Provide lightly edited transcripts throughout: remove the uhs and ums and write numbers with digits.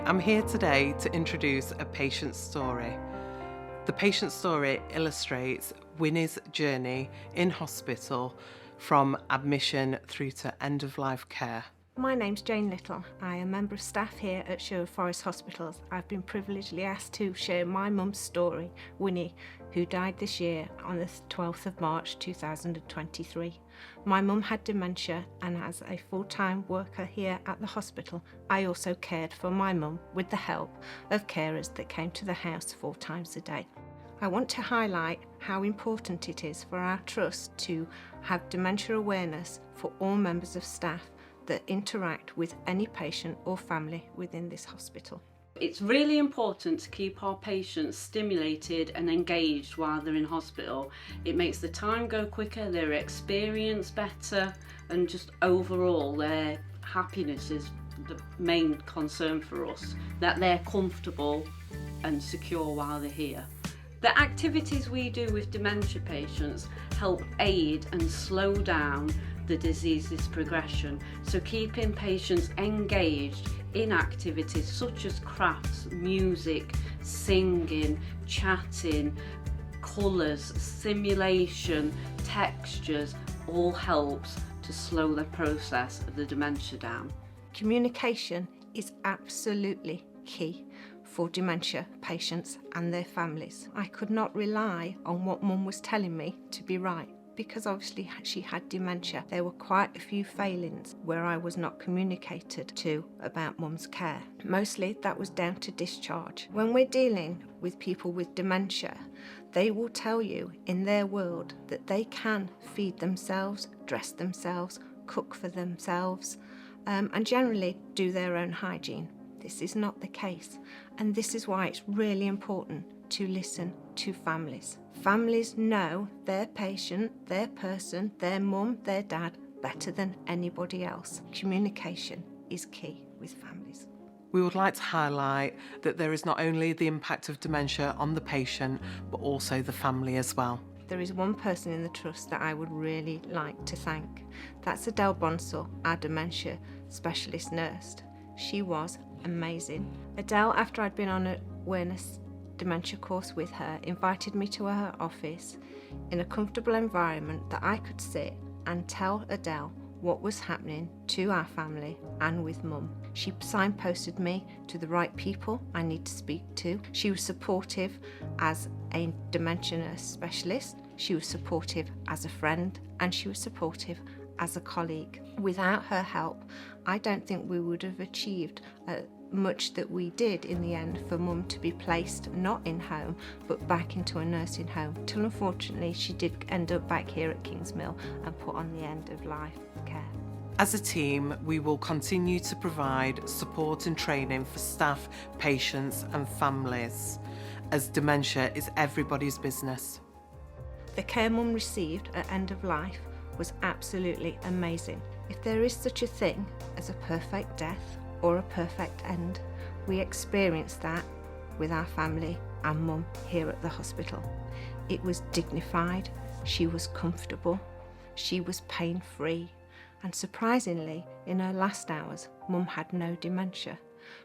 I'm here today to introduce a patient's story. The patient's story illustrates Winnie's journey in hospital from admission through to end-of-life care. My name's Jane Little. I am a member of staff here at Sherwood Forest Hospitals. I've been privilegedly asked to share my mum's story, Winnie, who died this year on the 12th of March 2023. My mum had dementia, and as a full-time worker here at the hospital, I also cared for my mum with the help of carers that came to the house 4 times a day. I want to highlight how important it is for our trust to have dementia awareness for all members of staff that interact with any patient or family within this hospital. It's really important to keep our patients stimulated and engaged while they're in hospital. It makes the time go quicker, their experience better, and just overall their happiness is the main concern for us, that they're comfortable and secure while they're here. The activities we do with dementia patients help aid and slow down the disease's progression, so keeping patients engaged in activities such as crafts, music, singing, chatting, colours, simulation, textures, all helps to slow the process of the dementia down. Communication is absolutely key for dementia patients and their families. I could not rely on what Mum was telling me to be right, because obviously she had dementia. There were quite a few failings where I was not communicated to about Mum's care. Mostly that was down to discharge. When we're dealing with people with dementia, they will tell you in their world that they can feed themselves, dress themselves, cook for themselves, and generally do their own hygiene. This is not the case, and this is why it's really important to listen to families. Families know their patient, their person, their mum, their dad better than anybody else. Communication is key with families. We would like to highlight that there is not only the impact of dementia on the patient, but also the family as well. There is one person in the trust that I would really like to thank. That's Adele Bonsall, our dementia specialist nurse. She was amazing. Adele, after I'd been on an awareness dementia course with her, invited me to her office in a comfortable environment that I could sit and tell Adele what was happening to our family and with Mum. She signposted me to the right people I need to speak to. She was supportive as a dementia nurse specialist. She was supportive as a friend, and she was supportive as a colleague. Without her help, I don't think we would have achieved much that we did in the end for Mum to be placed not in home but back into a nursing home, till unfortunately she did end up back here at Kingsmill and put on the end of life care. As a team, we will continue to provide support and training for staff, patients and families, as dementia is everybody's business. The care Mum received at end of life was absolutely amazing. If there is such a thing as a perfect death or a perfect end, we experienced that with our family and Mum here at the hospital. It was dignified, she was comfortable, she was pain-free, and surprisingly, in her last hours, Mum had no dementia,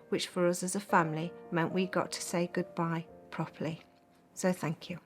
which for us as a family meant we got to say goodbye properly. So thank you.